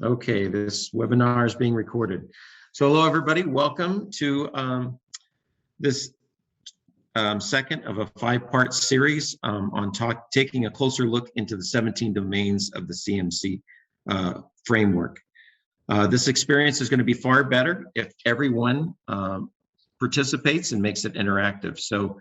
Okay, this webinar is being recorded. So hello, everybody. Welcome to this second of a 5-part series on taking a closer look into the 17 domains of the CMC framework. This experience is going to be far better if everyone participates and makes it interactive. So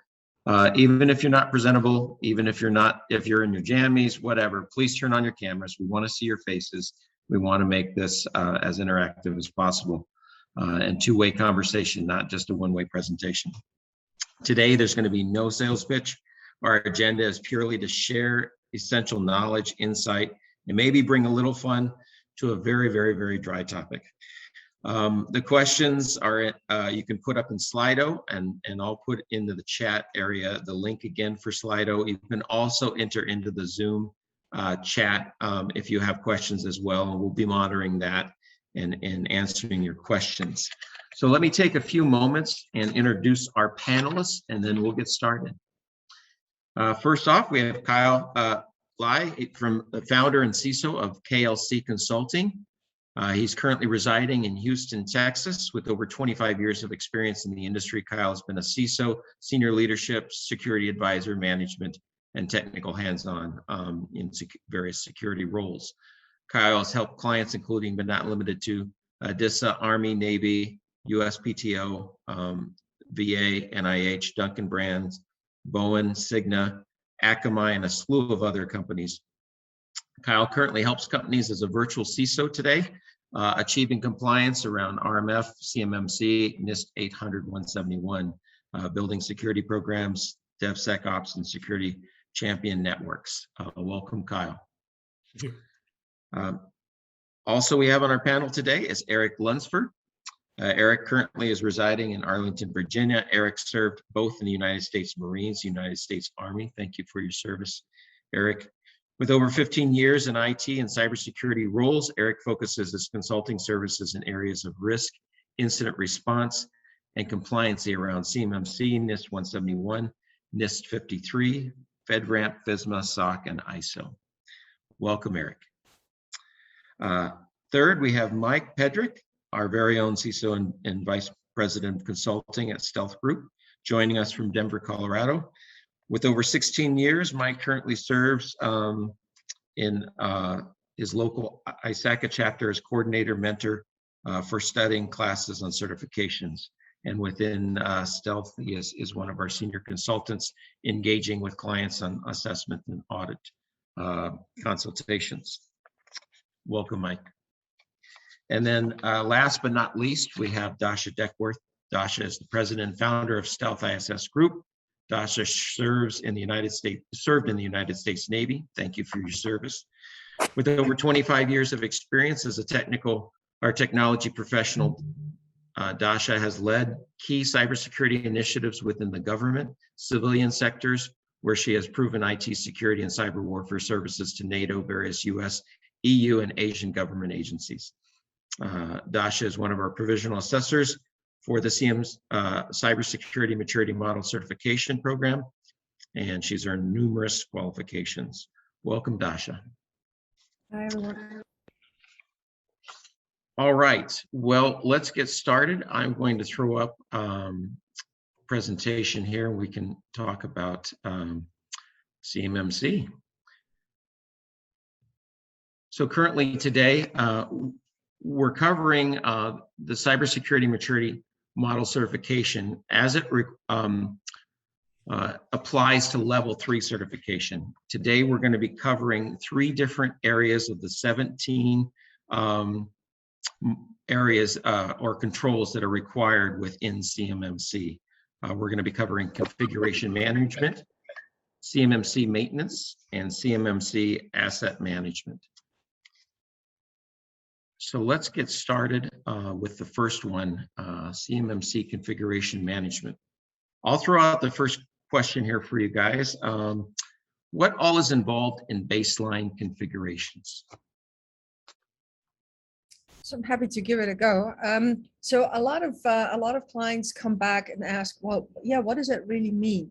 even if you're not presentable, even if you're in your jammies, whatever, please turn on your cameras. We want to see your faces. We want to make this as interactive as possible and two-way conversation, not just a one-way presentation. Today, there's going to be no sales pitch. Our agenda is purely to share essential knowledge, insight, and maybe bring a little fun to a very, very, very dry topic. The questions are you can put up in Slido, and I'll put into the chat area the link again for Slido. You can also enter into the Zoom chat if you have questions as well, and we'll be monitoring that and answering your questions. So let me take a few moments and introduce our panelists, and then we'll get started. First off, we have Kyle Lai, from the founder and CISO of KLC Consulting. He's currently residing in Houston, Texas, with over 25 years of experience in the industry. Kyle has been a CISO, senior leadership, security advisor, management, and technical hands-on in various security roles. Kyle has helped clients, including but not limited to DISA, Army, Navy, USPTO, VA, NIH, Dunkin' Brands, Bowen, Cigna, Akamai, and a slew of other companies. Kyle currently helps companies as a virtual CISO today, achieving compliance around RMF, CMMC, NIST 800-171, building security programs, DevSecOps, and security champion networks. Welcome, Kyle. Thank you. Also, we have on our panel today is Eric Lunsford. Eric currently is residing in Arlington, Virginia. Eric served both in the United States Marines, United States Army. Thank you for your service, Eric. With over 15 years in IT and cybersecurity roles, Eric focuses his consulting services in areas of risk, incident response, and compliancy around CMMC, NIST 171, NIST 53, FedRAMP, FISMA, SOC, and ISO. Welcome, Eric. Third, we have Mike Pedrick, our very own CISO and Vice President of Consulting at Stealth Group, joining us from Denver, Colorado. With over 16 years, Mike currently serves in his local ISACA chapter as coordinator, mentor for studying classes on certifications. And within Stealth, he is one of our senior consultants engaging with clients on assessment and audit consultations. Welcome, Mike. And then last but not least, we have Dasha Deckworth. Dasha is the president and founder of Stealth-ISS Group. Dasha served in the United States Navy. Thank you for your service. With over 25 years of experience as a technology professional, Dasha has led key cybersecurity initiatives within the government, civilian sectors, where she has proven IT security and cyber warfare services to NATO, various US, EU, and Asian government agencies. Dasha is one of our provisional assessors for the CM's Cybersecurity Maturity Model Certification Program, and she's earned numerous qualifications. Welcome, Dasha. Hi, everyone. All right, well, let's get started. I'm going to throw up presentation here, and we can talk about CMMC. So currently today, we're covering the Cybersecurity Maturity Model Certification as it applies to level 3 certification. Today, we're going to be covering 3 different areas of the 17 areas or controls that are required within CMMC. We're going to be covering configuration management, CMMC maintenance, and CMMC asset management. So let's get started with the first one, CMMC configuration management. I'll throw out the first question here for you guys. What all is involved in baseline configurations? So I'm happy to give it a go. So a lot of clients come back and ask, well, yeah, what does that really mean?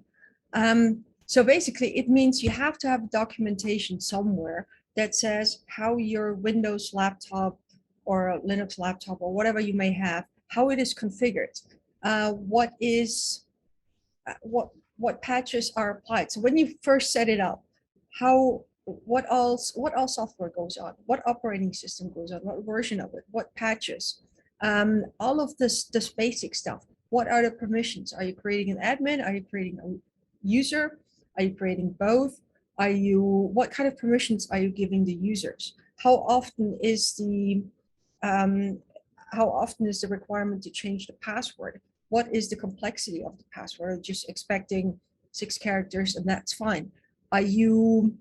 So basically, it means you have to have documentation somewhere that says how your Windows laptop or a Linux laptop or whatever you may have, how it is configured, what patches are applied. So when you first set it up, what all software goes on, what operating system goes on, what version of it, what patches, all of this basic stuff. What are the permissions? Are you creating an admin? Are you creating a user? Are you creating both? What kind of permissions are you giving the users? How often is the requirement to change the password? What is the complexity of the password? Just expecting 6 characters and that's fine. Are you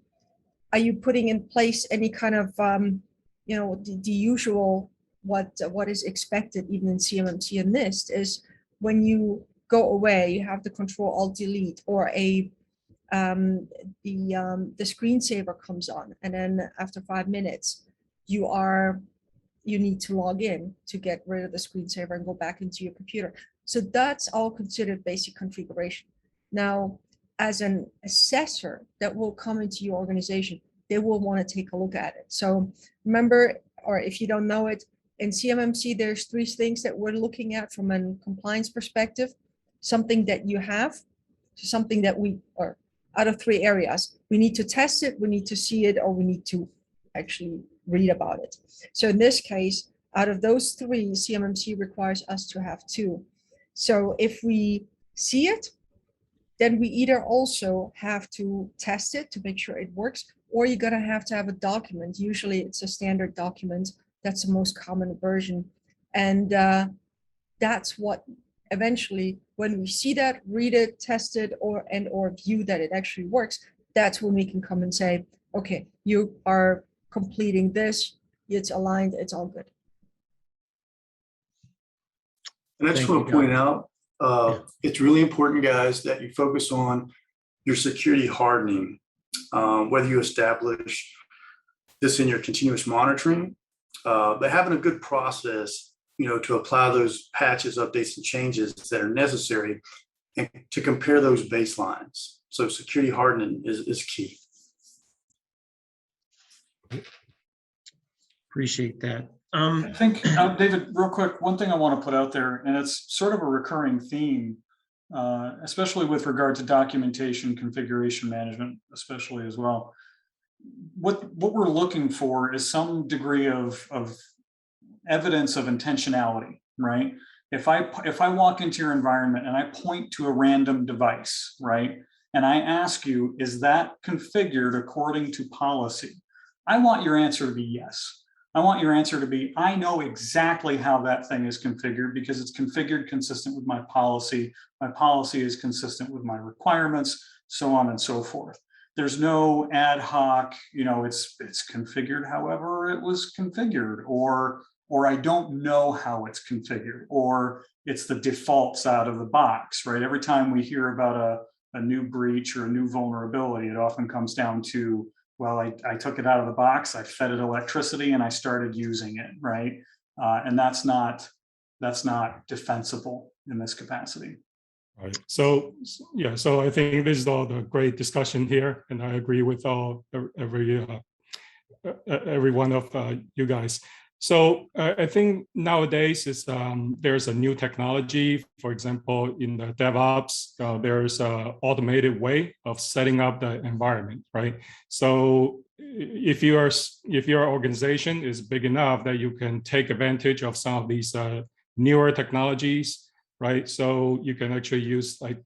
putting in place any kind of the usual what is expected even in CMMC and NIST is when you go away, you have the Control-Alt-Delete, or the screensaver comes on, and then after 5 minutes, you need to log in to get rid of the screensaver and go back into your computer. So that's all considered basic configuration. Now, as an assessor that will come into your organization, they will want to take a look at it. So remember, or if you don't know it, in CMMC, there's 3 things that we're looking at from a compliance perspective. Something that you have, something that or out of 3 areas, we need to test it, we need to see it, or we need to actually read about it. So in this case, out of those 3, CMMC requires us to have 2. So if we see it, then we either also have to test it to make sure it works, or you're gonna have to have a document. Usually it's a standard document. That's the most common version. And that's what eventually, when we see that, read it, test it, or view that it actually works, that's when we can come and say, okay, you are completing this, it's aligned, it's all good. And I just Thank want to you, point Doc. out, it's really important, guys, that you focus on your security hardening, whether you establish this in your continuous monitoring, but having a good process, to apply those patches, updates, and changes that are necessary, and to compare those baselines. So security hardening is key. Appreciate that. I think, David, real quick, one thing I want to put out there, and it's sort of a recurring theme, especially with regard to documentation, configuration management, especially as well. What we're looking for is some degree of evidence of intentionality, right? If I walk into your environment and I point to a random device, right, and I ask you, is that configured according to policy? I want your answer to be yes. I want your answer to be, I know exactly how that thing is configured because it's configured consistent with my policy. My policy is consistent with my requirements, so on and so forth. There's no ad hoc, it's configured however it was configured, or I don't know how it's configured, or it's the defaults out of the box, right? Every time we hear about a new breach or a new vulnerability, it often comes down to, well, I took it out of the box, I fed it electricity, and I started using it, right? And that's not defensible in this capacity. Right. So yeah, so I think this is all the great discussion here, and I agree with every one of you guys. So I think nowadays is there's a new technology. For example, in the DevOps, there's an automated way of setting up the environment, right? So if your organization is big enough that you can take advantage of some of these newer technologies, right? So you can actually use like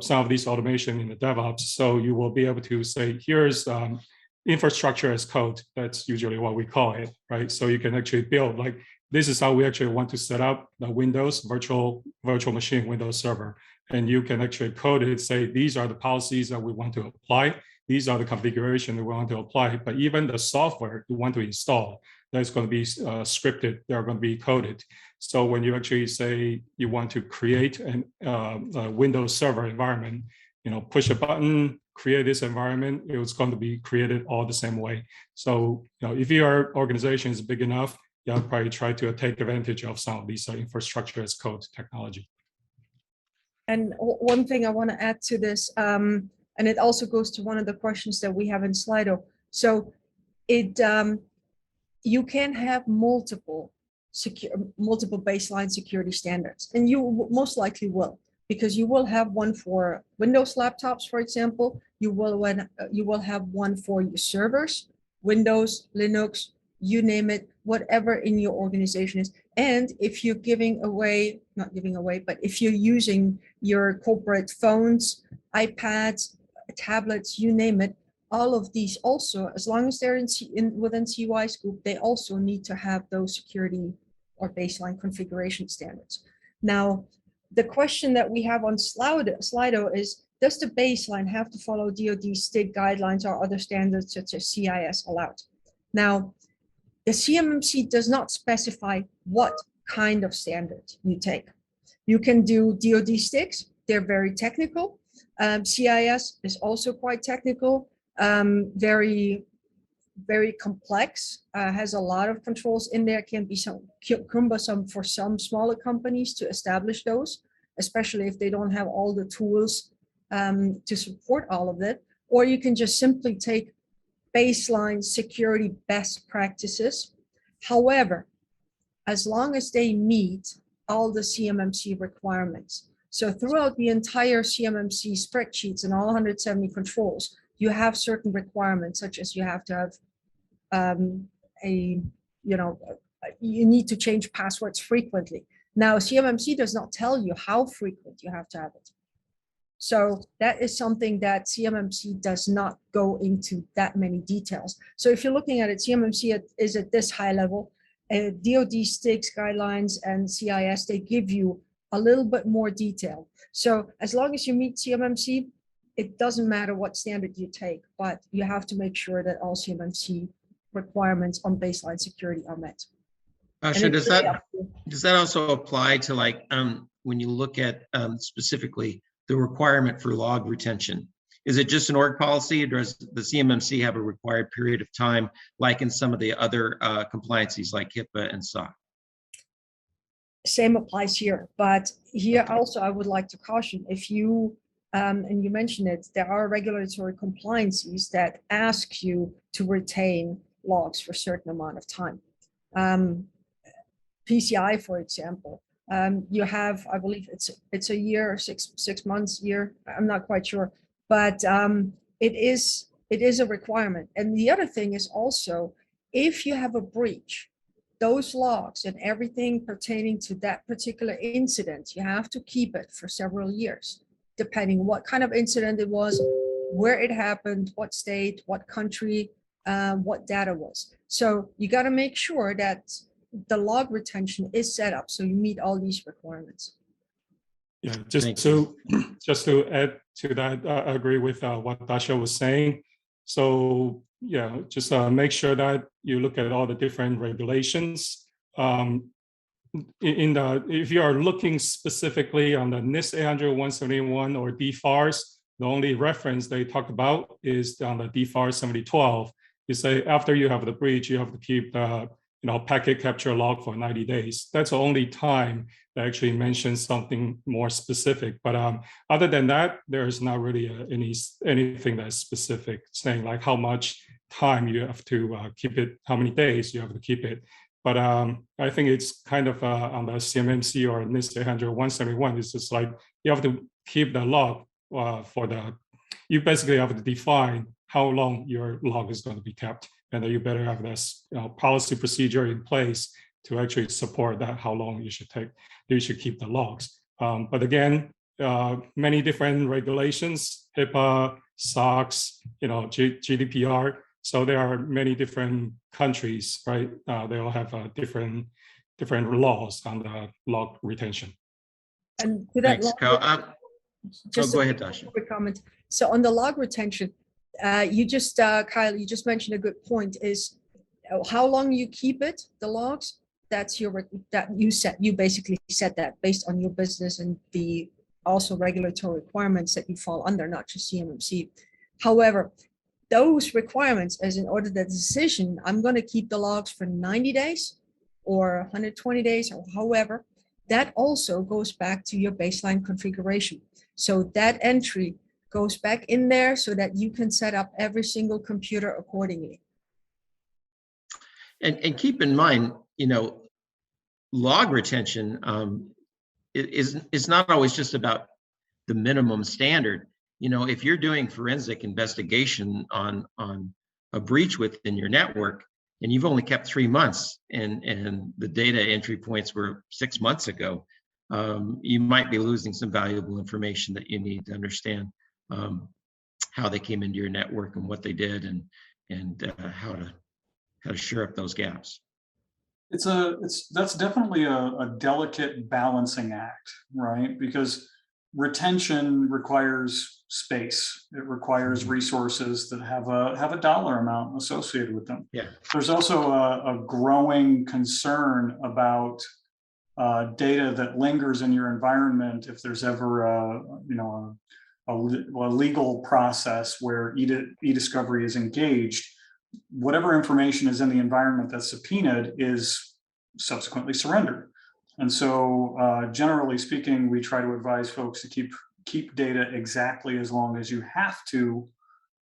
some of these automation in the DevOps. So you will be able to say, here's infrastructure as code. That's usually what we call it, right? So you can actually build like, this is how we actually want to set up the Windows virtual machine Windows server. And you can actually code it, say, these are the policies that we want to apply. These are the configuration that we want to apply. But even the software you want to install, that's going to be scripted. They're going to be coded. So when you actually say you want to create a Windows server environment, push a button, create this environment, it was going to be created all the same way. So if your organization is big enough, you'll probably try to take advantage of some of these infrastructure as code technology. And one thing I want to add to this, and it also goes to one of the questions that we have in Slido. So you can have multiple baseline security standards, and you most likely will, because you will have one for Windows laptops, for example. You will have one for your servers, Windows, Linux, you name it, whatever in your organization is. And if you're not giving away, but if you're using your corporate phones, iPads, tablets, you name it, all of these also, as long as they're within CY scope, they also need to have those security or baseline configuration standards. Now, the question that we have on Slido is, does the baseline have to follow DoD state guidelines or other standards such as CIS allowed? Now, the CMMC does not specify what kind of standard you take. You can do DoD sticks, they're very technical. CIS is also quite technical, very complex, has a lot of controls in there, can be some cumbersome for some smaller companies to establish those, especially if they don't have all the tools to support all of it. Or you can just simply take baseline security best practices. However, as long as they meet all the CMMC requirements. So throughout the entire CMMC spreadsheets and all 170 controls, you have certain requirements, such as you have to have you need to change passwords frequently. Now, CMMC does not tell you how frequent you have to have it. So that is something that CMMC does not go into that many details. So if you're looking at it, CMMC is at this high level. DoD sticks, guidelines, and CIS, they give you a little bit more detail. So as long as you meet CMMC, it doesn't matter what standard you take, but you have to make sure that all CMMC requirements on baseline security are met. Asha, does that also apply to, like, when you look at specifically the requirement for log retention? Is it just an org policy, or does the CMMC have a required period of time, like in some of the other compliances like HIPAA and SOC? Same applies here, but here also I would like to caution, if you, and you mentioned it, there are regulatory compliances that ask you to retain logs for a certain amount of time. PCI, for example, you have, I believe it's a year, six months, year, I'm not quite sure, but it is a requirement. And the other thing is also, if you have a breach, those logs and everything pertaining to that particular incident, you have to keep it for several years, depending what kind of incident it was, where it happened, what state, what country, what data was. So you got to make sure that the log retention is set up so you meet all these requirements. Yeah, just to add to that, I agree with what Dasha was saying. So yeah, just make sure that you look at all the different regulations. If you are looking specifically on the NIST 800-171 or DFARS, the only reference they talk about is on the DFARS 7012. You say after you have the breach, you have to keep the packet capture log for 90 days. That's the only time that actually mentions something more specific. But other than that, there's not really anything that's specific, saying like how much time you have to keep it, how many days you have to keep it. But I think it's kind of on the CMMC or NIST 800-171, it's just like you have to keep the log you basically have to define how long your log is going to be kept. And that you better have this policy procedure in place to actually support that, how long you should keep the logs. But again, many different regulations, HIPAA, SOX, GDPR. So there are many different countries, right? They all have different laws on the log retention. And to that, thanks, Kyle. Go ahead, Dasha. Quick comment. So on the log retention, Kyle, you just mentioned a good point, is how long you keep it, the logs, you basically set that based on your business and the also regulatory requirements that you fall under, not just CMMC. However, those requirements, as in order the decision, I'm going to keep the logs for 90 days or 120 days or however, that also goes back to your baseline configuration. So that entry goes back in there so that you can set up every single computer accordingly. And keep in mind, log retention is not always just about the minimum standard. If you're doing forensic investigation on a breach within your network, and you've only kept 3 months, and the data entry points were 6 months ago, you might be losing some valuable information that you need to understand how they came into your network and what they did, and how to shore up those gaps. That's definitely a delicate balancing act, right? Because retention requires space. It requires resources that have a dollar amount associated with them. Yeah. There's also a growing concern about data that lingers in your environment if there's ever a legal process where e-discovery is engaged. Whatever information is in the environment that's subpoenaed is subsequently surrendered. And so generally speaking, we try to advise folks to keep data exactly as long as you have to,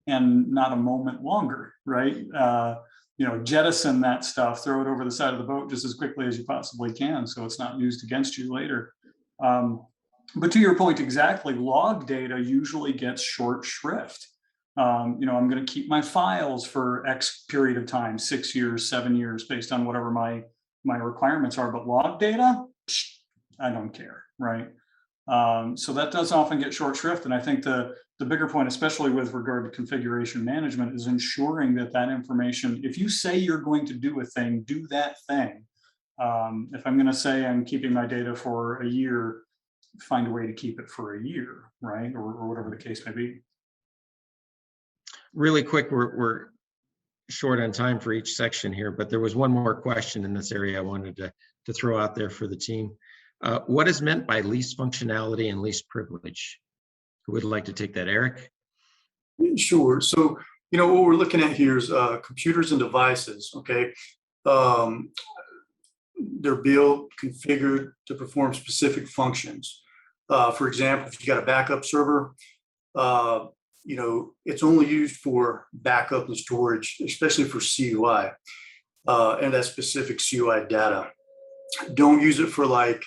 and not a moment longer, right? Jettison that stuff, throw it over the side of the boat just as quickly as you possibly can, so it's not used against you later. But to your point exactly, log data usually gets short shrift. I'm going to keep my files for X period of time, 6 years, 7 years, based on whatever my requirements are. But log data, I don't care, right? So that does often get short shrift. And I think the bigger point, especially with regard to configuration management, is ensuring that information, if you say you're going to do a thing, do that thing. If I'm going to say I'm keeping my data for a year, find a way to keep it for a year, right? Or whatever the case may be. Really quick, we're short on time for each section here, but there was one more question in this area I wanted to throw out there for the team. What is meant by least functionality and least privilege? Who would like to take that, Eric? Sure. So, what we're looking at here is computers and devices, okay? They're built, configured to perform specific functions. For example, if you got a backup server, it's only used for backup and storage, especially for CUI and that specific CUI data. Don't use it for like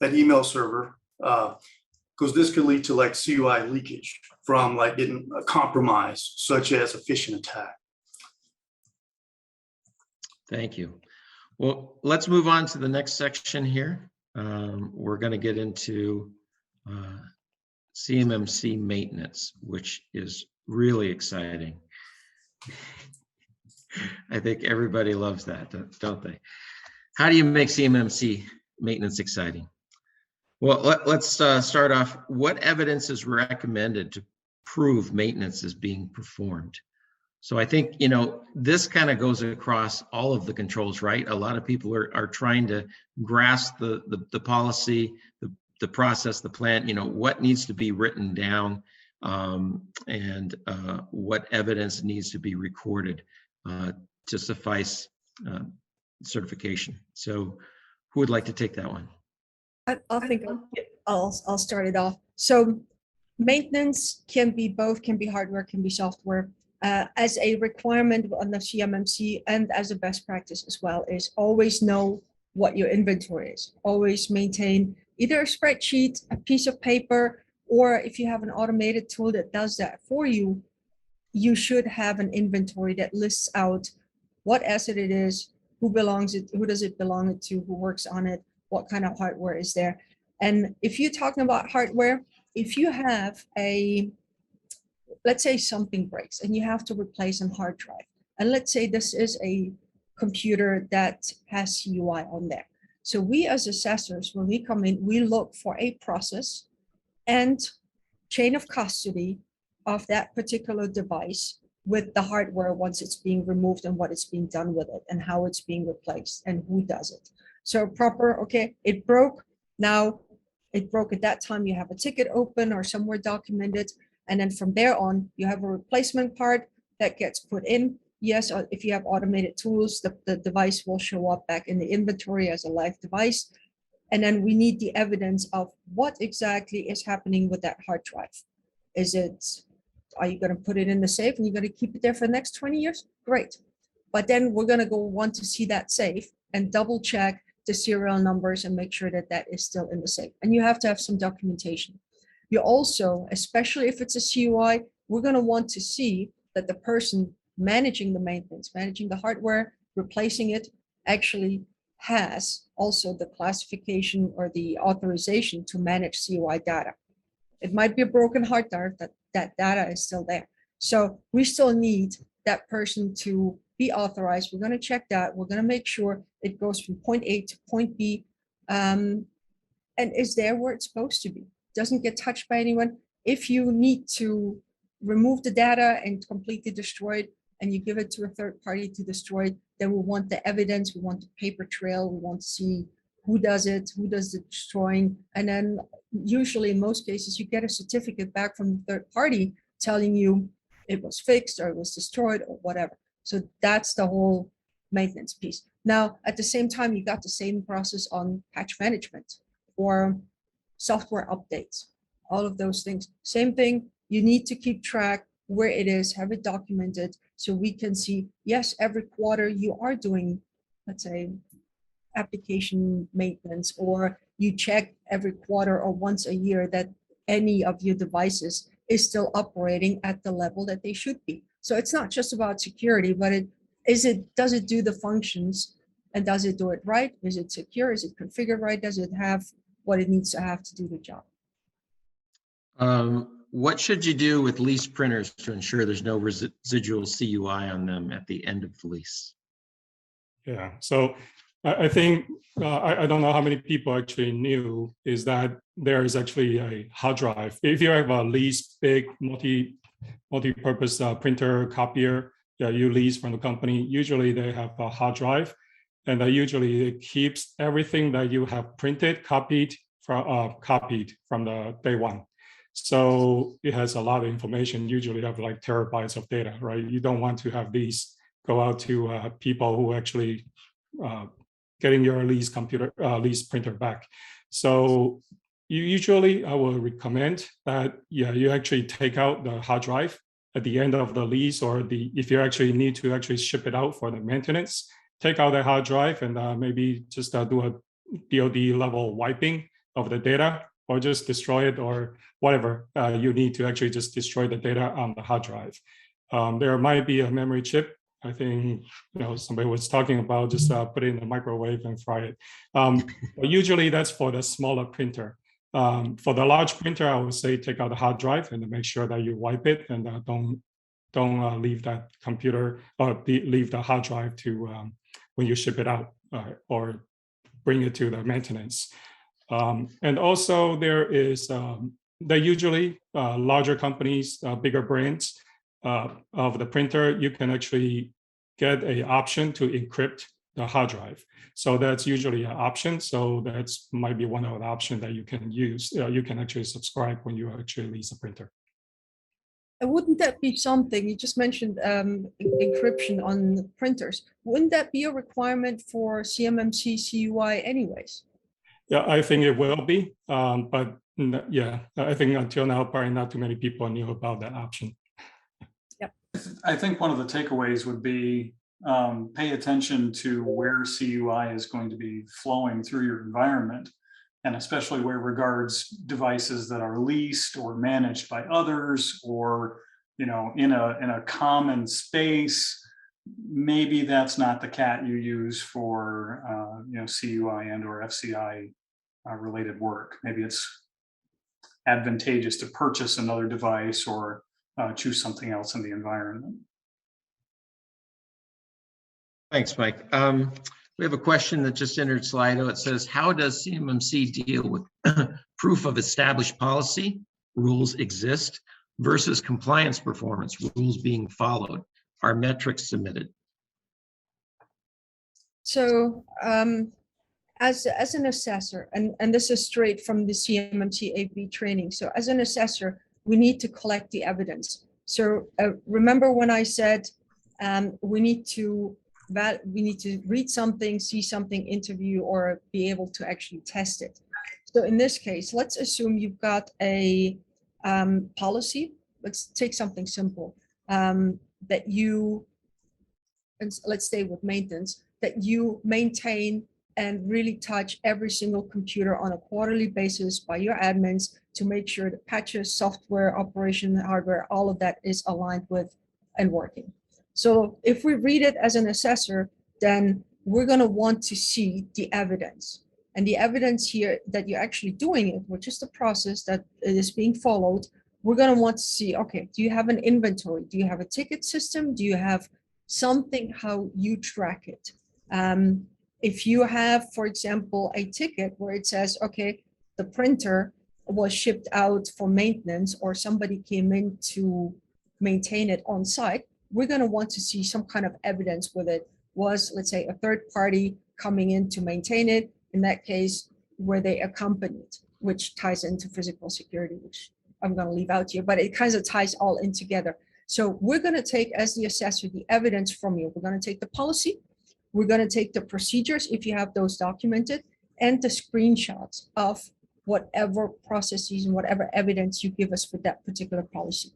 an email server, because this could lead to like CUI leakage from like getting a compromise, such as a phishing attack. Thank you. Well, let's move on to the next section here. We're going to get into CMMC maintenance, which is really exciting. I think everybody loves that, don't they? How do you make CMMC maintenance exciting? Well, let's start off. What evidence is recommended to prove maintenance is being performed? So I think, this kind of goes across all of the controls, right? A lot of people are trying to grasp the policy, the process, the plan, what needs to be written down, and what evidence needs to be recorded to suffice certification. So who would like to take that one? I'll start it off. So maintenance can be hardware, can be software. As a requirement on the CMMC and as a best practice as well, is always know what your inventory is. Always maintain either a spreadsheet, a piece of paper, or if you have an automated tool that does that for you, you should have an inventory that lists out what asset it is, who does it belong to, who works on it, what kind of hardware is there. And if you're talking about hardware, if you have let's say something breaks and you have to replace a hard drive, and let's say this is a computer that has CUI on there. So we as assessors, when we come in, we look for a process and chain of custody of that particular device with the hardware once it's being removed, and what is being done with it, and how it's being replaced, and who does it. So okay, it broke. Now it broke at that time, you have a ticket open or somewhere documented. And then from there on, you have a replacement part that gets put in. Yes, if you have automated tools, the device will show up back in the inventory as a live device. And then we need the evidence of what exactly is happening with that hard drive. Are you going to put it in the safe and you're going to keep it there for the next 20 years? Great. But then we're going to want to see that safe and double check the serial numbers and make sure that that is still in the safe. And you have to have some documentation. You also, especially if it's a CUI, we're going to want to see that the person managing the maintenance, managing the hardware, replacing it, actually has also the classification or the authorization to manage CUI data. It might be a broken hard drive, that data is still there. So we still need that person to be authorized. We're going to check that. We're going to make sure it goes from point A to point B and is there where it's supposed to be. Doesn't get touched by anyone. If you need to remove the data and completely destroy it, and you give it to a third party to destroy it, then we want the evidence, we want the paper trail, we want to see who does it, who does the destroying. And then usually in most cases, you get a certificate back from the third party telling you it was fixed or it was destroyed or whatever. So that's the whole maintenance piece. Now, at the same time, you got the same process on patch management or software updates, all of those things. Same thing, you need to keep track where it is, have it documented so we can see, yes, every quarter you are doing, let's say, application maintenance, or you check every quarter or once a year that any of your devices is still operating at the level that they should be. So it's not just about security, but does it do the functions, and does it do it right? Is it secure? Is it configured right? Does it have what it needs to have to do the job? What should you do with lease printers to ensure there's no residual CUI on them at the end of the lease? Yeah, so I think, I don't know how many people actually knew, is that there is actually a hard drive. If you have a lease big multi-purpose printer copier that you lease from the company, usually they have a hard drive, and usually it keeps everything that you have printed, copied from the day one. So it has a lot of information. Usually you have like terabytes of data, right? You don't want to have these go out to people who actually getting your lease printer back. So usually I will recommend that, yeah, you actually take out the hard drive at the end of the lease, or if you actually need to actually ship it out for the maintenance, take out the hard drive and maybe just do a DoD level wiping of the data, or just destroy it, or whatever you need to actually just destroy the data on the hard drive. There might be a memory chip. I think somebody was talking about just put it in the microwave and fry it. But usually that's for the smaller printer. For the large printer, I would say take out the hard drive and make sure that you wipe it, and don't leave that computer or leave the hard drive to when you ship it out or bring it to the maintenance. And also there is, they usually larger companies, bigger brands of the printer, you can actually get an option to encrypt the hard drive. So that's usually an option. So that's might be one of the options that you can use. You can actually subscribe when you actually lease a printer. And wouldn't that be something, you just mentioned encryption on printers, wouldn't that be a requirement for CMMC CUI anyways? Yeah, I think it will be, but yeah, I think until now, probably not too many people knew about that option. Yep. I think one of the takeaways would be pay attention to where CUI is going to be flowing through your environment, and especially where regards devices that are leased or managed by others, or in a common space. Maybe that's not the cat you use for CUI and or FCI related work. Maybe it's advantageous to purchase another device or choose something else in the environment. Thanks, Mike. We have a question that just entered Slido. It says, how does CMMC deal with proof of established policy, rules exist, versus compliance performance, rules being followed? Are metrics submitted? So as an assessor, and this is straight from the CMMC AV training. So as an assessor, we need to collect the evidence. So remember when I said we need to read something, see something, interview, or be able to actually test it. So in this case, let's assume you've got a policy. Let's take something simple, that you and let's stay with maintenance, that you maintain and really touch every single computer on a quarterly basis by your admins to make sure the patches, software, operation, hardware, all of that is aligned with and working. So if we read it as an assessor, then we're going to want to see the evidence. And the evidence here that you're actually doing it, which is the process that is being followed, we're going to want to see, okay, do you have an inventory? Do you have a ticket system? Do you have something how you track it? If you have, for example, a ticket where it says, okay, the printer was shipped out for maintenance or somebody came in to maintain it on site, we're going to want to see some kind of evidence with it. Was, let's say, a third party coming in to maintain it? In that case, were they accompanied, which ties into physical security, which I'm going to leave out here, but it kind of ties all in together. So we're going to take, as the assessor, the evidence from you. We're going to take the policy. We're going to take the procedures, if you have those documented, and the screenshots of whatever processes and whatever evidence you give us for that particular policy.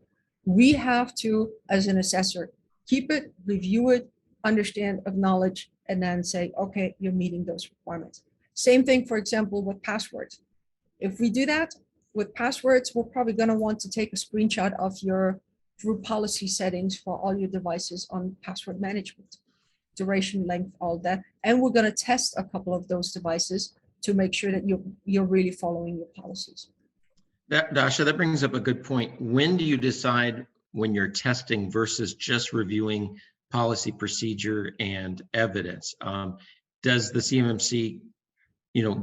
We have to, as an assessor, keep it, review it, understand, acknowledge, and then say, okay, you're meeting those requirements. Same thing, for example, with passwords. If we do that with passwords, we're probably going to want to take a screenshot of your group policy settings for all your devices on password management, duration, length, all that. And we're going to test a couple of those devices to make sure that you're really following your policies. Dasha, that brings up a good point. When do you decide when you're testing versus just reviewing policy, procedure, and evidence? Does the CMMC,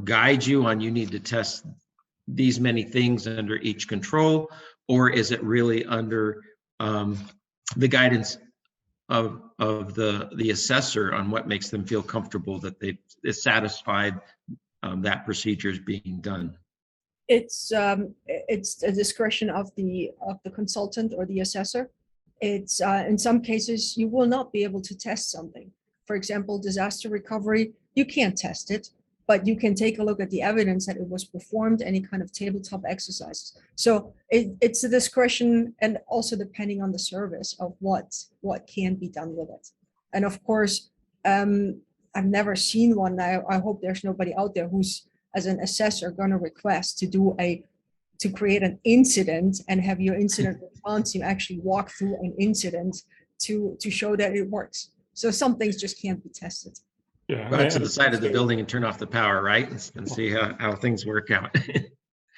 guide you on you need to test these many things under each control, or is it really under the guidance of the assessor on what makes them feel comfortable that they've satisfied that procedure is being done? It's a discretion of the consultant or the assessor. It's in some cases you will not be able to test something. For example, disaster recovery, you can't test it, but you can take a look at the evidence that it was performed, any kind of tabletop exercises. So it's a discretion, and also depending on the service of what can be done with it. And of course, I've never seen one. I hope there's nobody out there who's, as an assessor, going to request to create an incident and have your incident response team actually walk through an incident to show that it works. So some things just can't be tested. Yeah, Go to the side of the building and turn off the power, right? And see how things work out.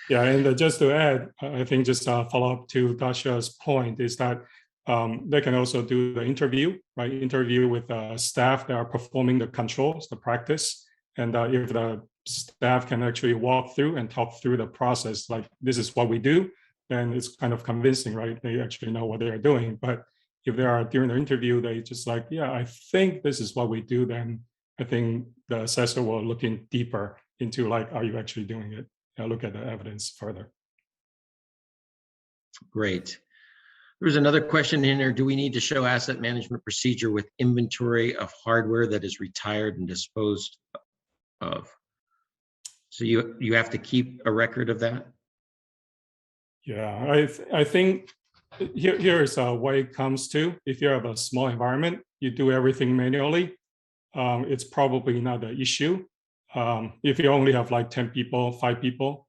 yeah, and just to add, I think just follow up to Dasha's point is that they can also do the interview, right? Interview with staff that are performing the controls, the practice. And if the staff can actually walk through and talk through the process, like this is what we do, then it's kind of convincing, right? They actually know what they are doing. But if they are during the interview, they just like, yeah, I think this is what we do, then I think the assessor will look in deeper into like, are you actually doing it? Look at the evidence further. Great. There's another question in there. Do we need to show asset management procedure with inventory of hardware that is retired and disposed of? So you have to keep a record of that? Yeah, I think here's what it comes to. If you have a small environment, you do everything manually. It's probably not an issue. If you only have like 10 people, 5 people,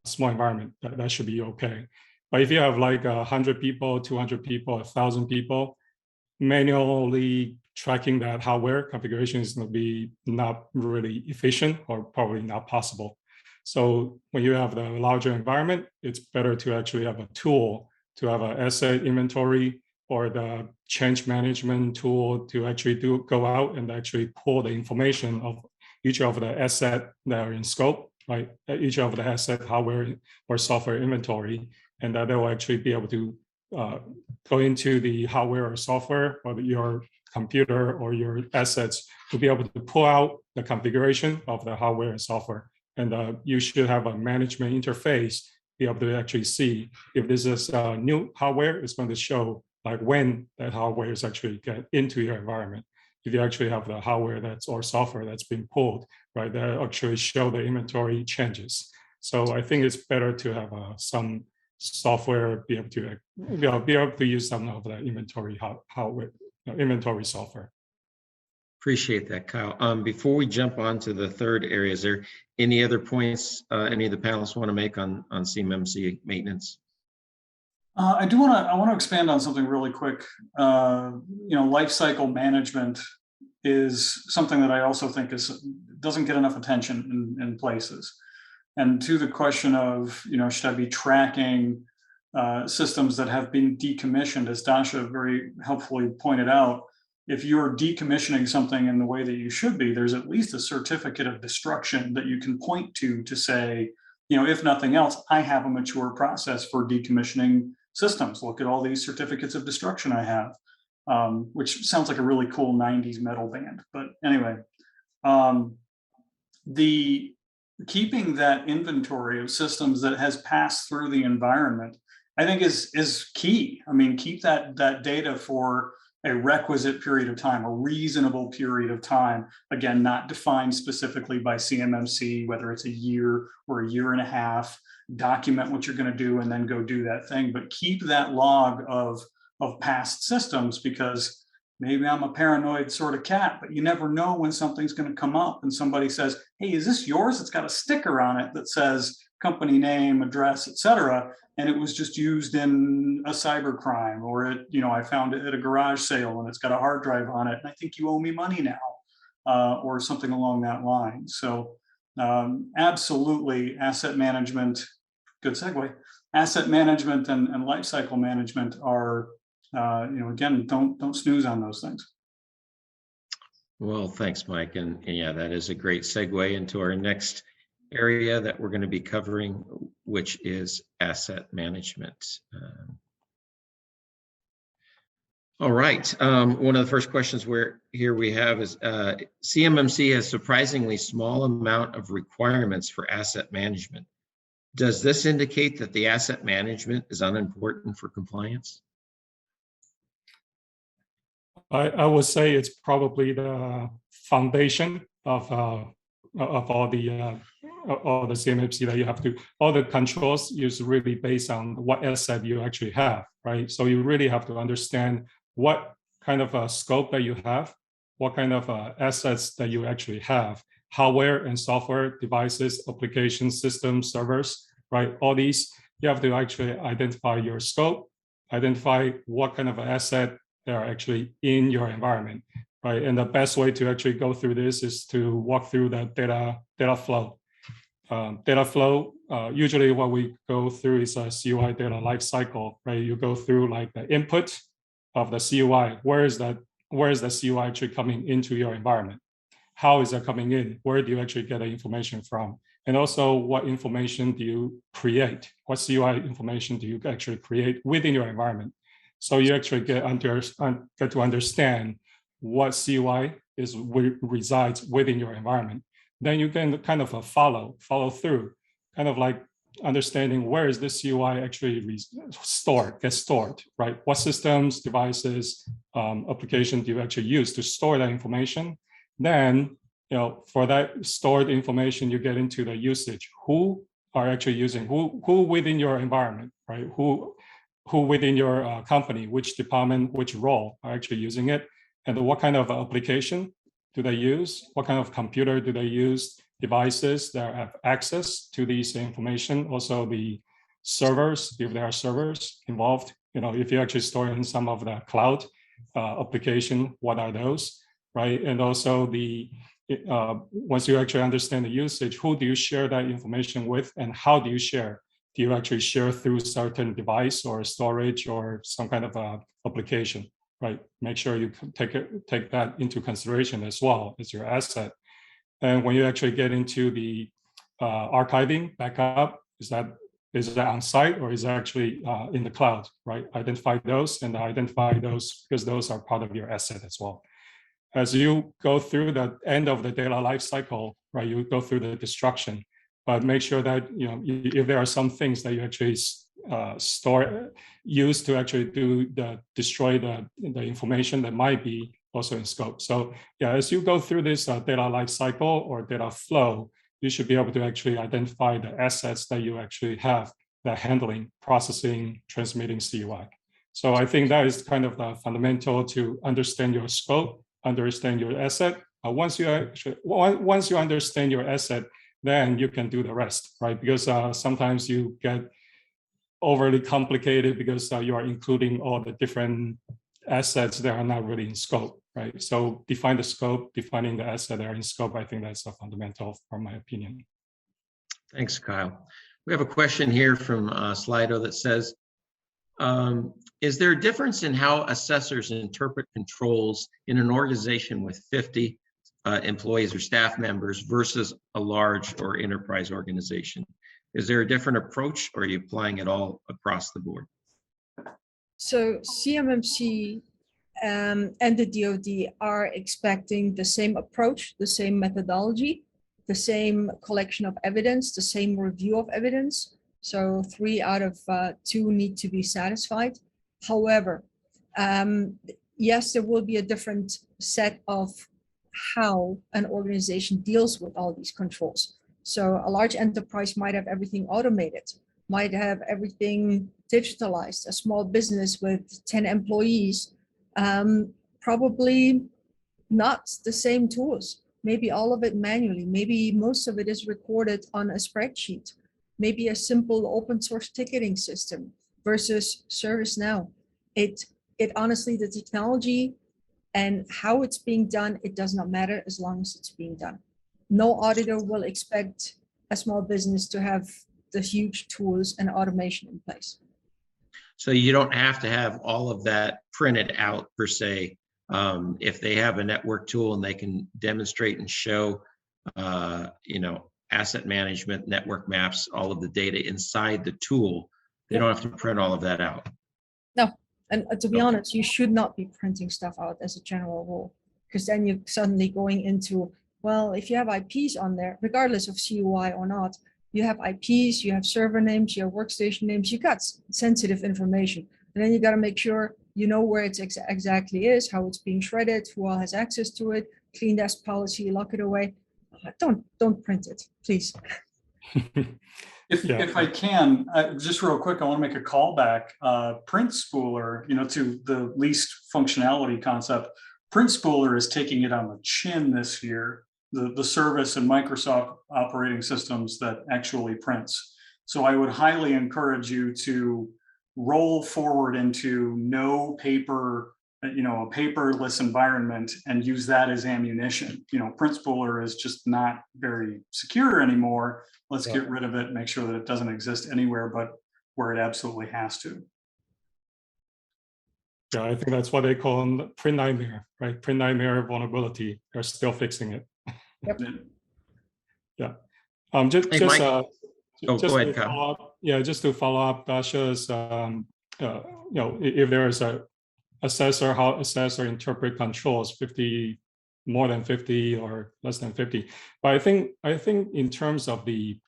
small environment, that should be okay. But if you have like 100 people, 200 people, 1,000 people, manually tracking that hardware configuration is going to be not really efficient or probably not possible. So when you have the larger environment, it's better to actually have a tool to have an asset inventory or the change management tool to actually go out and actually pull the information of each of the asset that are in scope, right? Each of the asset hardware or software inventory, and that they will actually be able to go into the hardware or software or your computer or your assets to be able to pull out the configuration of the hardware and software. And you should have a management interface, be able to actually see if this is new hardware, it's going to show like when that hardware is actually get into your environment. If you actually have the hardware or software that's been pulled, right, that actually show the inventory changes. So I think it's better to have some software be able to use some of the inventory hardware, inventory software. Appreciate that, Kyle. Before we jump on to the third area, is there any other points any of the panelists want to make on CMMC maintenance? I want to expand on something really quick. Life cycle management is something that I also think doesn't get enough attention in places. And to the question of, should I be tracking systems that have been decommissioned, as Dasha very helpfully pointed out, if you're decommissioning something in the way that you should be, there's at least a certificate of destruction that you can point to say, if nothing else, I have a mature process for decommissioning systems. Look at all these certificates of destruction I have, which sounds like a really cool 90s metal band. But anyway, the keeping that inventory of systems that has passed through the environment, I think is key. I mean, keep that data for a requisite period of time, a reasonable period of time. Again, not defined specifically by CMMC, whether it's a year or a year and a half. Document what you're going to do and then go do that thing, but keep that log of past systems, because maybe I'm a paranoid sort of cat, but you never know when something's going to come up and somebody says, hey, is this yours? It's got a sticker on it that says company name, address, etc. And it was just used in a cyber crime, or I found it at a garage sale and it's got a hard drive on it, and I think you owe me money now, or something along that line. So absolutely, asset management, good segue. Asset management and lifecycle management are, again, don't snooze on those things. Well, thanks, Mike. And yeah, that is a great segue into our next area that we're going to be covering, which is asset management. All right. One of the first questions we have is CMMC has surprisingly small amount of requirements for asset management. Does this indicate that the asset management is unimportant for compliance? I would say it's probably the foundation of all the CMMC that you have to. All the controls is really based on what asset you actually have, right? So you really have to understand what kind of a scope that you have, what kind of assets that you actually have, hardware and software, devices, applications, systems, servers, right? All these, you have to actually identify your scope, identify what kind of asset that are actually in your environment, right? And the best way to actually go through this is to walk through the data flow. Data flow, usually what we go through is a CUI data lifecycle, right? You go through like the input of the CUI. Where is the CUI actually coming into your environment? How is that coming in? Where do you actually get the information from? And also, what information do you create? What CUI information do you actually create within your environment? So you actually get to understand what CUI resides within your environment. Then you can kind of follow through, kind of like understanding where is this CUI actually gets stored, right? What systems, devices, application do you actually use to store that information? Then, for that stored information, you get into the usage. Who are actually using, who within your environment, right? Who within your company, which department, which role are actually using it, and what kind of application do they use? What kind of computer do they use? Devices that have access to these information. Also the servers, if there are servers involved, if you actually store in some of the cloud application, what are those, right? And also once you actually understand the usage, who do you share that information with, and how do you share? Do you actually share through certain device or storage or some kind of application, right? Make sure you take that into consideration as well as your asset. And when you actually get into the archiving backup, is that on site or is that actually in the cloud, right? Identify those because those are part of your asset as well. As you go through the end of the data lifecycle, right, you go through the destruction, but make sure that, if there are some things that you actually use to actually destroy the information that might be also in scope. So yeah, as you go through this data lifecycle or data flow, you should be able to actually identify the assets that you actually have that handling, processing, transmitting CUI. So I think that is kind of the fundamental to understand your scope, understand your asset. Once you understand your asset, then you can do the rest, right? Because sometimes you get overly complicated because you are including all the different assets that are not really in scope, right? So define the scope, defining the asset that are in scope. I think that's a fundamental, from my opinion. Thanks, Kyle. We have a question here from Slido that says, is there a difference in how assessors interpret controls in an organization with 50 employees or staff members versus a large or enterprise organization? Is there a different approach, or are you applying it all across the board? So CMMC and the DoD are expecting the same approach, the same methodology, the same collection of evidence, the same review of evidence. So 3 out of 2 need to be satisfied. However, yes, there will be a different set of how an organization deals with all these controls. So a large enterprise might have everything automated, might have everything digitalized. A small business with 10 employees, probably not the same tools. Maybe all of it manually. Maybe most of it is recorded on a spreadsheet. Maybe a simple open source ticketing system versus ServiceNow. It honestly, the technology and how it's being done, it does not matter as long as it's being done. No auditor will expect a small business to have the huge tools and automation in place. So you don't have to have all of that printed out per se. If they have a network tool and they can demonstrate and show, asset management, network maps, all of the data inside the tool, they don't have to print all of that out. No, and to be honest, you should not be printing stuff out as a general rule, because then you're suddenly going into, well, if you have IPs on there, regardless of CUI or not, you have IPs, you have server names, you have workstation names, you got sensitive information. And then you got to make sure you know where it exactly is, how it's being shredded, who all has access to it, clean desk policy, lock it away. Don't print it, please. If I can, just real quick, I want to make a callback. Print Spooler, to the least functionality concept. Print Spooler is taking it on the chin this year. The service and Microsoft operating systems that actually prints. So I would highly encourage you to roll forward into no paper, a paperless environment, and use that as ammunition. Print Spooler is just not very secure anymore. Let's get rid of it, make sure that it doesn't exist anywhere but where it absolutely has to. Yeah, I think that's what they call print nightmare, right? Print nightmare vulnerability. They're still fixing it. Yep. Yeah. Go ahead, Kyle. Just to follow up Dasha's, if there is a assessor, how assessor interpret controls, 50, more than 50 or less than 50. But I think in terms of the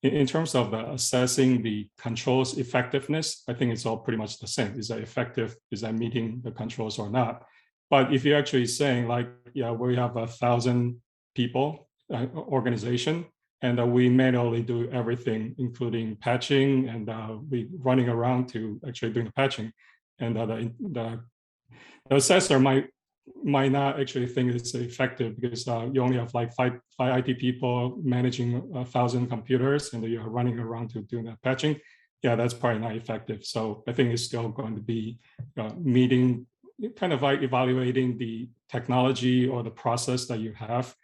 assessing the controls effectiveness, I think it's all pretty much the same. Is that effective? Is that meeting the controls or not? But if you're actually saying we have 1,000 people organization, and we manually do everything, including patching, and we running around to actually doing the patching, and the assessor might not actually think it's effective because you only have five IT people managing 1,000 computers, and you're running around to doing that patching. Yeah, that's probably not effective. So I think it's still going to be meeting, kind of evaluating the technology or the process that you have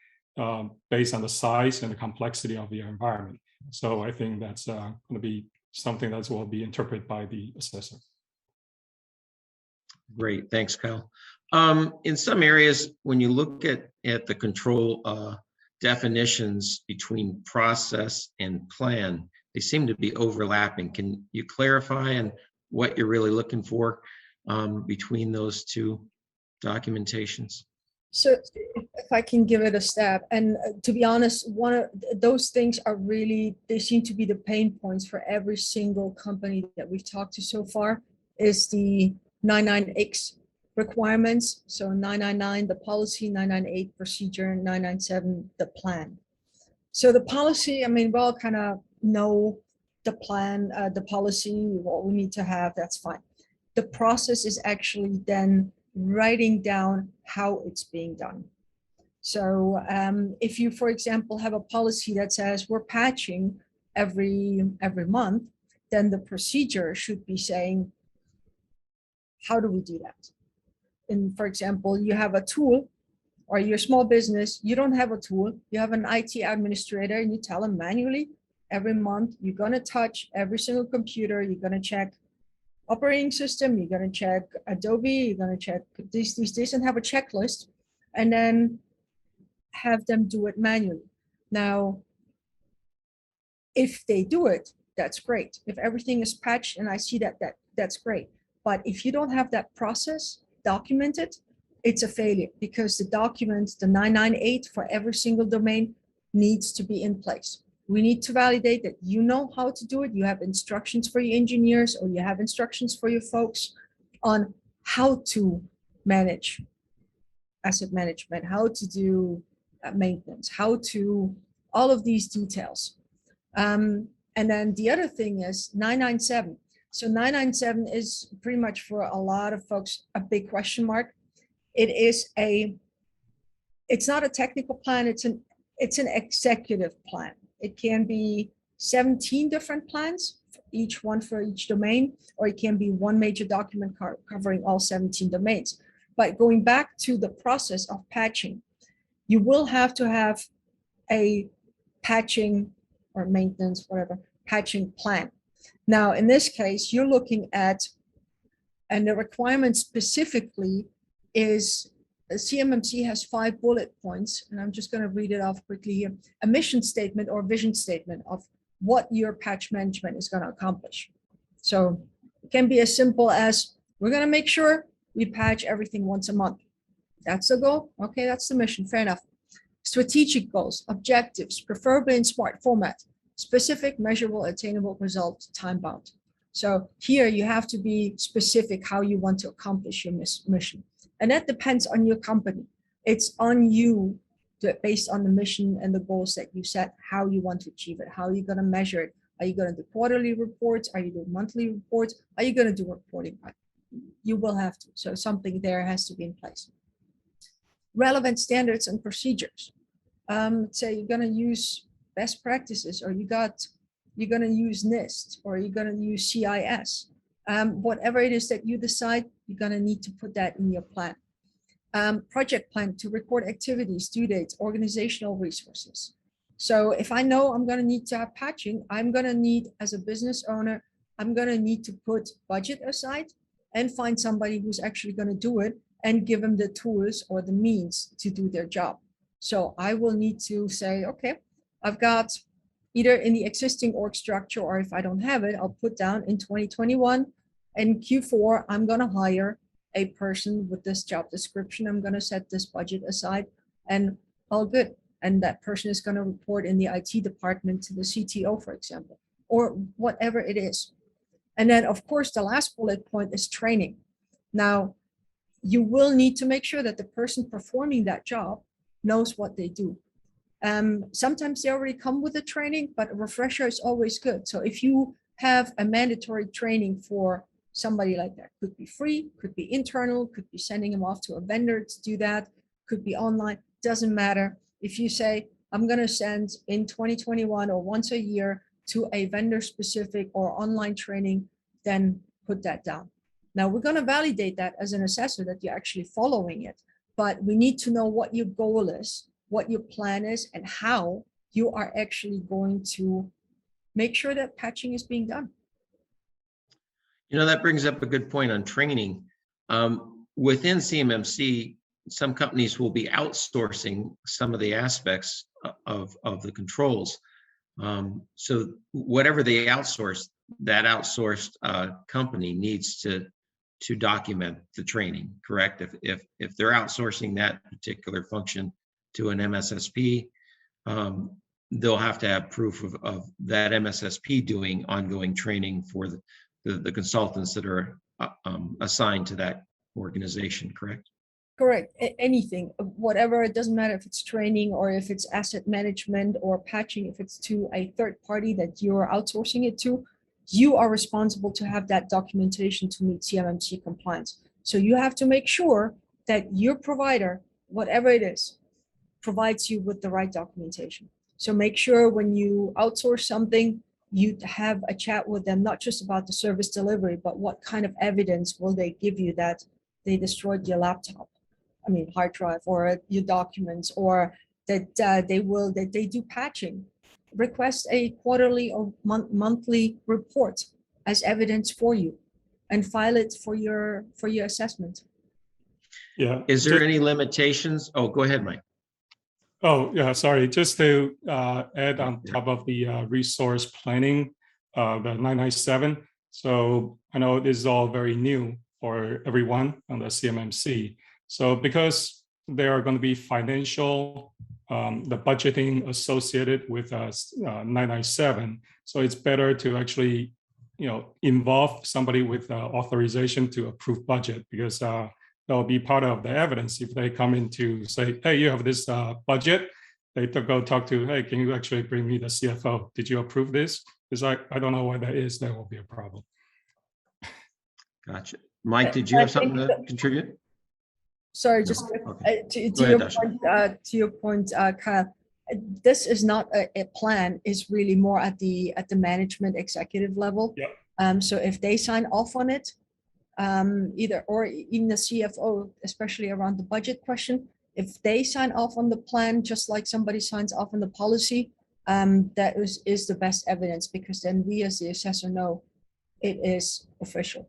based on the size and the complexity of your environment. So I think that's going to be something that will be interpreted by the assessor. Great, thanks, Kyle. In some areas, when you look at the control definitions between process and plan, they seem to be overlapping. Can you clarify on what you're really looking for between those two documentations? So if I can give it a stab, and to be honest, one of those things are really, they seem to be the pain points for every single company that we've talked to so far, is the 99X requirements. So 999, the policy, 998 procedure, 997, the plan. So the policy, we all kind of know the plan, the policy, what we need to have, that's fine. The process is actually then writing down how it's being done. So if you, for example, have a policy that says we're patching every month, then the procedure should be saying, how do we do that? And for example, you have a tool, or you're a small business, you don't have a tool, you have an IT administrator, and you tell them manually every month, you're going to touch every single computer, you're going to check operating system, you're going to check Adobe, you're going to check this, and have a checklist, and then have them do it manually. Now, if they do it, that's great. If everything is patched and I see that, that's great. But if you don't have that process documented, it's a failure, because the document, the 998 for every single domain, needs to be in place. We need to validate that you know how to do it. You have instructions for your engineers, or you have instructions for your folks on how to manage asset management, how to do maintenance, how to, all of these details. And then the other thing is 997. So 997 is pretty much, for a lot of folks, a big question mark. It's not a technical plan, it's an executive plan. It can be 17 different plans, each one for each domain, or it can be one major document covering all 17 domains. But going back to the process of patching, you will have to have a patching or maintenance, whatever, patching plan. Now, in this case, you're looking at, and the requirement specifically is, CMMC has 5 bullet points, and I'm just going to read it off quickly here. A mission statement or vision statement of what your patch management is going to accomplish. So it can be as simple as, we're going to make sure we patch everything once a month. That's the goal. Okay, that's the mission. Fair enough. Strategic goals, objectives, preferably in smart format, specific, measurable, attainable, result, time bound. So here you have to be specific how you want to accomplish your mission. And that depends on your company. It's on you, based on the mission and the goals that you set, how you want to achieve it, how are you going to measure it. Are you going to do quarterly reports? Are you doing monthly reports? Are you going to do reporting? You will have to. So something there has to be in place. Relevant standards and procedures. Say you're going to use best practices, or you're going to use NIST, or you're going to use CIS. Whatever it is that you decide, you're going to need to put that in your plan. Project plan to record activities, due dates, organizational resources. So if I know I'm going to need to have patching, I'm going to need, as a business owner, I'm going to need to put budget aside and find somebody who's actually going to do it, and give them the tools or the means to do their job. So I will need to say, okay, I've got either in the existing org structure, or if I don't have it, I'll put down in 2021 and Q4, I'm going to hire a person with this job description. I'm going to set this budget aside, and all good. And that person is going to report in the IT department to the CTO, for example, or whatever it is. And then, of course, the last bullet point is training. Now, you will need to make sure that the person performing that job knows what they do. Sometimes they already come with the training, but a refresher is always good. So if you have a mandatory training for somebody like that, could be free, could be internal, could be sending them off to a vendor to do that, could be online, doesn't matter. If you say, I'm going to send in 2021 or once a year to a vendor specific or online training, then put that down. Now we're going to validate that as an assessor that you're actually following it, but we need to know what your goal is, what your plan is, and how you are actually going to make sure that patching is being done. You know, that brings up a good point on training. Within CMMC, some companies will be outsourcing some of the aspects of the controls. So whatever they outsource, that outsourced company needs to document the training, correct? If they're outsourcing that particular function to an MSSP, they'll have to have proof of that MSSP doing ongoing training for the consultants that are assigned to that organization, correct? Correct. Anything, whatever, it doesn't matter if it's training or if it's asset management or patching, if it's to a third party that you're outsourcing it to, you are responsible to have that documentation to meet CMMC compliance. So you have to make sure that your provider, whatever it is, provides you with the right documentation. So make sure when you outsource something, you have a chat with them, not just about the service delivery, but what kind of evidence will they give you that they destroyed your laptop, I mean, hard drive, or your documents, or that they do patching. Request a quarterly or monthly report as evidence for you, and file it for your assessment. Yeah. Is there any limitations? Oh, go ahead, Mike. Oh, yeah, sorry. Just to add on top of the resource planning, the 997. So I know this is all very new for everyone on the CMMC. So because there are going to be financial, the budgeting associated with 997, so it's better to actually, involve somebody with authorization to approve budget, because that'll be part of the evidence. If they come in to say, hey, you have this budget, they go talk to, hey, can you actually bring me the CFO? Did you approve this? Because I don't know what that is. That will be a problem. Gotcha. Mike, did you have something to contribute? Sorry, just Okay. to your point, Kyle, this is not a plan. It's really more at the management executive level. Yep. So if they sign off on it, either or even the CFO, especially around the budget question, if they sign off on the plan, just like somebody signs off on the policy, that is the best evidence, because then we as the assessor know it is official.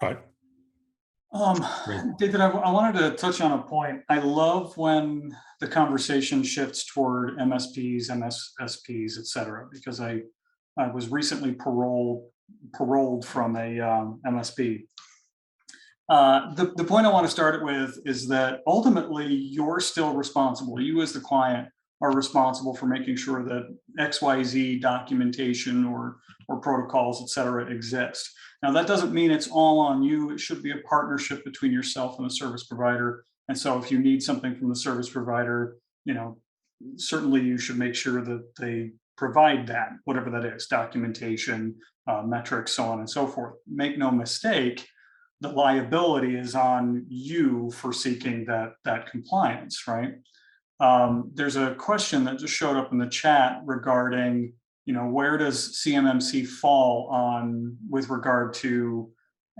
Right. David, I wanted to touch on a point. I love when the conversation shifts toward MSPs, MSPs, et cetera, because I was recently paroled from a MSP. The point I want to start it with is that ultimately you're still responsible. You as the client are responsible for making sure that XYZ documentation or protocols, et cetera, exist. Now, that doesn't mean it's all on you. It should be a partnership between yourself and the service provider. And so if you need something from the service provider, certainly you should make sure that they provide that, whatever that is, documentation, metrics, so on and so forth. Make no mistake, the liability is on you for seeking that compliance, right? There's a question that just showed up in the chat regarding, where does CMMC fall on with regard to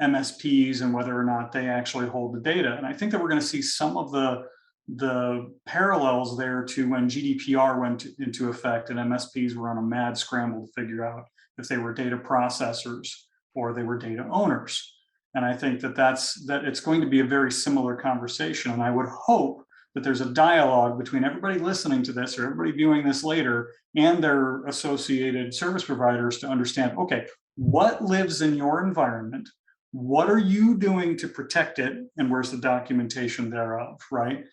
MSPs and whether or not they actually hold the data? And I think that we're going to see some of the parallels there to when GDPR went into effect and MSPs were on a mad scramble to figure out if they were data processors or they were data owners. And I think that it's going to be a very similar conversation. And I would hope that there's a dialogue between everybody listening to this or everybody viewing this later and their associated service providers to understand, okay, what lives in your environment? What are you doing to protect it? And where's the documentation thereof, right?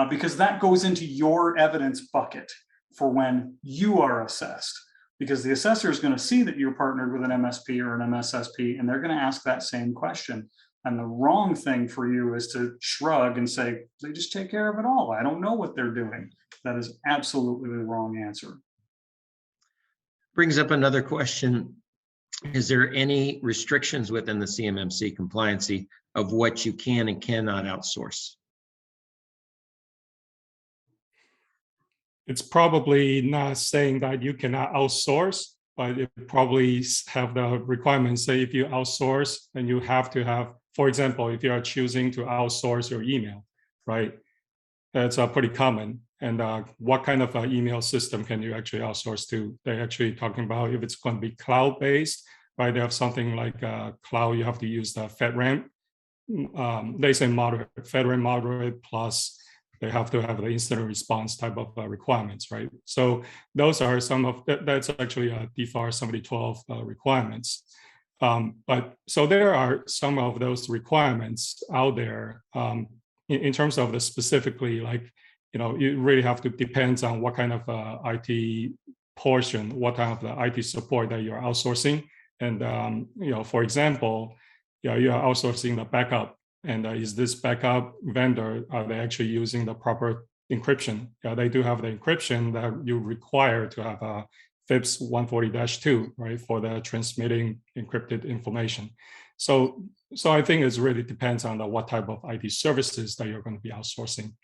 Because that goes into your evidence bucket for when you are assessed. Because the assessor is going to see that you're partnered with an MSP or an MSSP, and they're going to ask that same question. And the wrong thing for you is to shrug and say, they just take care of it all. I don't know what they're doing. That is absolutely the wrong answer. Brings up another question. Is there any restrictions within the CMMC compliancy of what you can and cannot outsource? It's probably not saying that you cannot outsource, but it probably have the requirements. Say if you outsource, then you have to have, for example, if you are choosing to outsource your email, right? That's pretty common. And what kind of email system can you actually outsource to? They're actually talking about if it's going to be cloud-based, right? They have something like cloud, you have to use the FedRAMP. They say moderate, FedRAMP moderate plus they have to have the instant response type of requirements, right? So those are some of that's actually DFAR 7012 requirements. But so there are some of those requirements out there in terms of the specifically, like, you really have to depends on what kind of IT portion, what kind of the IT support that you're outsourcing. And, for example, you're outsourcing the backup. And is this backup vendor, are they actually using the proper encryption? Yeah, they do have the encryption that you require to have a FIPS 140-2, right, for the transmitting encrypted information. So I think it really depends on what type of IT services that you're going to be outsourcing.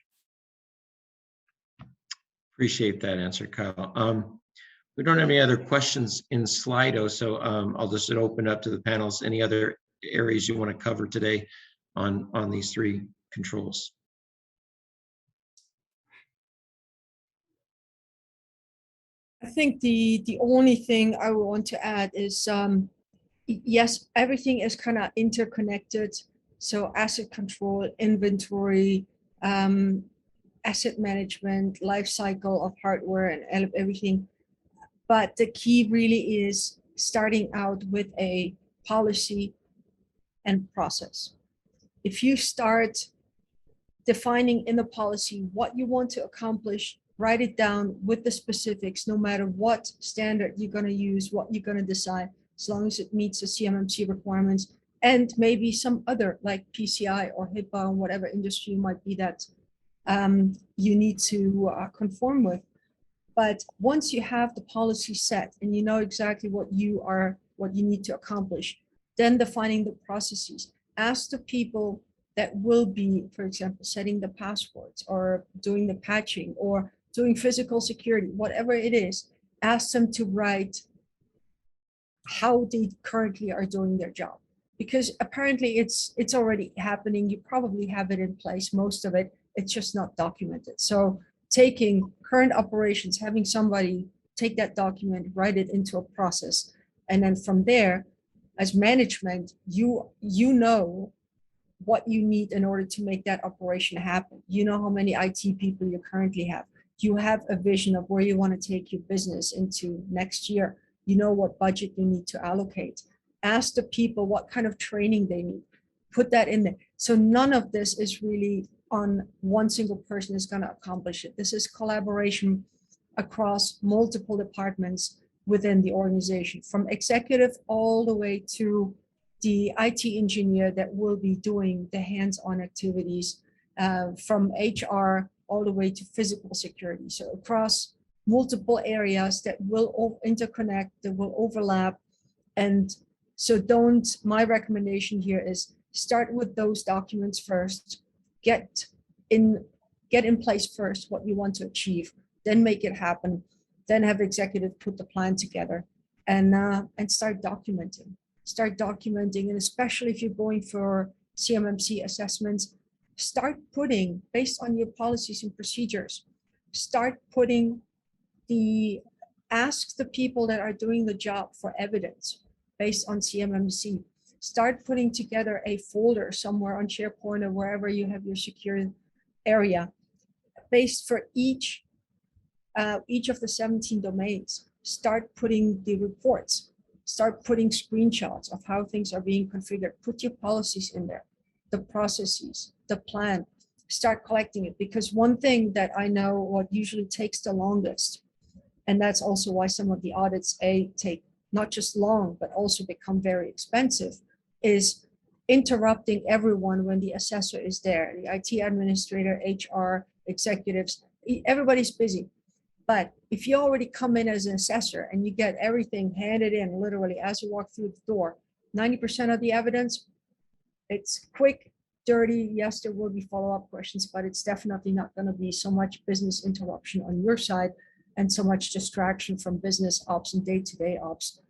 Appreciate that answer, Kyle. We don't have any other questions in Slido, so I'll just open up to the panels. Any other areas you want to cover today on these three controls? I think the only thing I would want to add is, yes, everything is kind of interconnected. So asset control, inventory, asset management, life cycle of hardware and everything. But the key really is starting out with a policy and process. If you start defining in the policy what you want to accomplish, write it down with the specifics, no matter what standard you're going to use, what you're going to decide, as long as it meets the CMMC requirements, and maybe some other like PCI or HIPAA or whatever industry might be that you need to conform with. But once you have the policy set and you know exactly what you need to accomplish, then defining the processes. Ask the people that will be, for example, setting the passwords or doing the patching or doing physical security, whatever it is, ask them to write how they currently are doing their job. Because apparently it's already happening. You probably have it in place, most of it, it's just not documented. So taking current operations, having somebody take that document, write it into a process, and then from there, as management, you know what you need in order to make that operation happen. You know how many IT people you currently have. You have a vision of where you want to take your business into next year. You know what budget you need to allocate. Ask the people what kind of training they need. Put that in there. So none of this is really on one single person is going to accomplish it. This is collaboration across multiple departments within the organization, from executive all the way to the IT engineer that will be doing the hands-on activities, from HR all the way to physical security. So across multiple areas that will interconnect, that will overlap. And so my recommendation here is start with those documents first, get in place first what you want to achieve, then make it happen, then have executive put the plan together and start documenting. And especially if you're going for CMMC assessments, start putting, based on your policies and procedures, ask the people that are doing the job for evidence based on CMMC. Start putting together a folder somewhere on SharePoint or wherever you have your secure area, based for each of the 17 domains. Start putting the reports. Start putting screenshots of how things are being configured. Put your policies in there, the processes, the plan. Start collecting it, because one thing that I know what usually takes the longest, and that's also why some of the audits take not just long, but also become very expensive, is interrupting everyone when the assessor is there, the IT administrator, HR, executives, everybody's busy. But if you already come in as an assessor and you get everything handed in literally as you walk through the door, 90% of the evidence, it's quick, dirty. Yes, there will be follow-up questions, but it's definitely not going to be so much business interruption on your side and so much distraction from business ops and day-to-day ops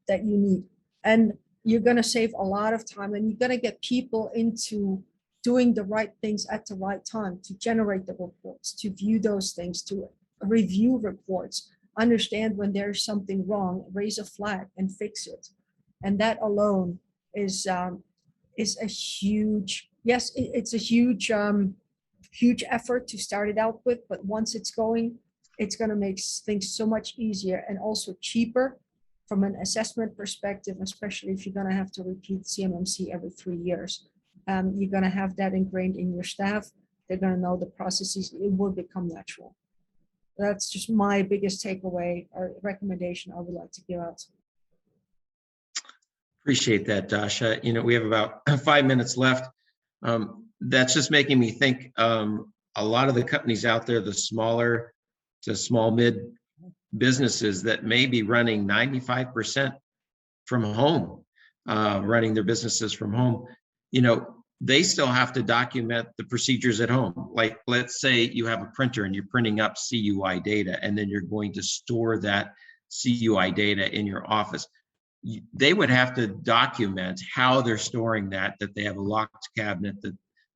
that you need. And you're going to save a lot of time, and you're going to get people into doing the right things at the right time, to generate the reports, to view those things, to review reports, understand when there's something wrong, raise a flag and fix it. And that alone is a huge, yes, it's a huge effort to start it out with, but once it's going, it's going to make things so much easier and also cheaper from an assessment perspective, especially if you're going to have to repeat CMMC every 3 years. You're going to have that ingrained in your staff. They're going to know the processes. It will become natural. That's just my biggest takeaway or recommendation I would like to give out. Appreciate that, Dasha. We have about 5 minutes left. That's just making me think a lot of the companies out there, the smaller to small mid businesses that may be running 95% from home. running their businesses from home, you know, they still have to document the procedures at home. Like, let's say you have a printer and you're printing up CUI data, and then you're going to store that CUI data in your office. They would have to document how they're storing that they have a locked cabinet,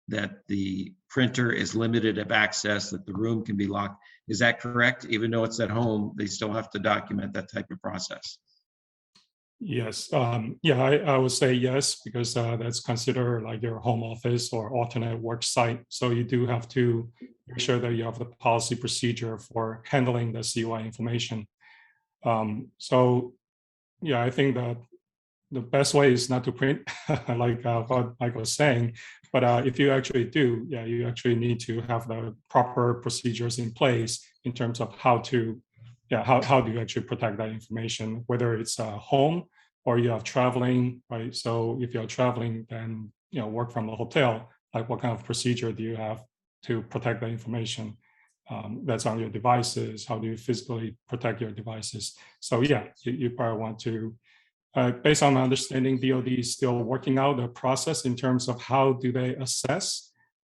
that the printer is limited of access, that the room can be locked. Is that correct? Even though it's at home, they still have to document that type of process. Yes, yeah, I would say yes, because that's considered like your home office or alternate work site. So you do have to make sure that you have the policy procedure for handling the CUI information. So yeah, I think that the best way is not to print, like what Mike was saying. But if you actually do, yeah, you actually need to have the proper procedures in place in terms of how to, yeah, how do you actually protect that information, whether it's home or you are traveling, right? So if you're traveling, then, you know, work from a hotel, like what kind of procedure do you have to protect the information that's on your devices? How do you physically protect your devices? So yeah, you probably want to, based on my understanding, DoD is still working out the process in terms of how do they assess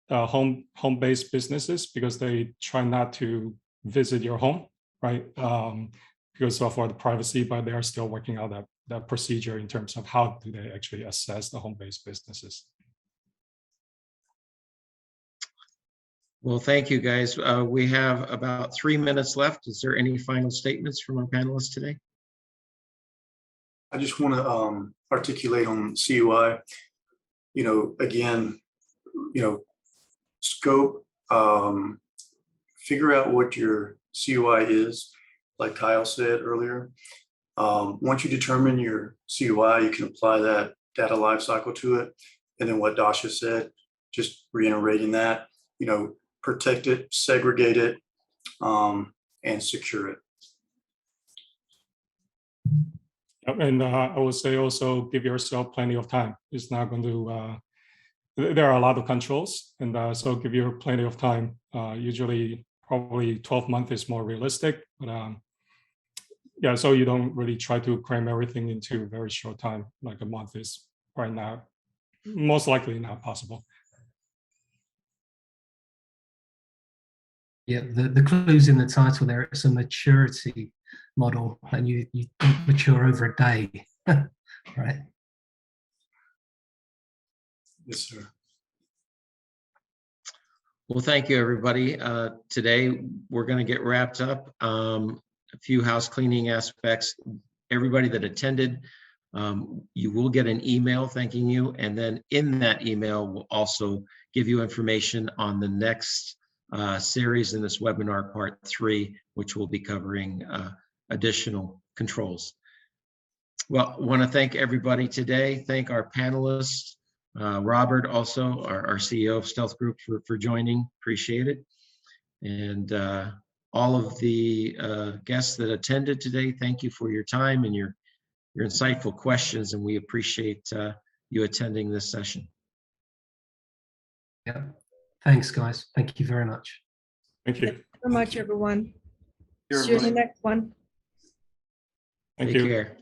home-based businesses, because they try not to visit your home, right? Because for the privacy, but they are still working out that procedure in terms of how do they actually assess the home-based businesses. Well, thank you, guys. We have about 3 minutes left. Is there any final statements from our panelists today? I just want to articulate on CUI, you know, again, you know, scope, figure out what your CUI is, like Kyle said earlier. Once you determine your CUI, you can apply that data lifecycle to it. And then what Dasha said, just reiterating that, you know, protect it, segregate it, and secure it. And I would say also give yourself plenty of time. It's not going to, there are a lot of controls, and so give you plenty of time. Usually probably 12 months is more realistic, but yeah, so you don't really try to cram everything into a very short time, like a month is right now, most likely not possible. Yeah, the clue's in the title there. It's a maturity model, and you don't mature over a day, right? Yes, sir. Well, thank you, everybody. Today, we're going to get wrapped up. A few house cleaning aspects. Everybody that attended, you will get an email thanking you. And then in that email, we'll also give you information on the next series in this webinar, part 3, which will be covering additional controls. Well, I want to thank everybody today. Thank our panelists, Robert, also our CEO of Stealth Group, for joining. Appreciate it. And all of the guests that attended today, thank you for your time and your insightful questions, and we appreciate you attending this session. Yeah. Thanks, guys. Thank you very much. Thank you. Thank you very much, everyone. Here, See you in the everybody. next one. Thank Take you. care.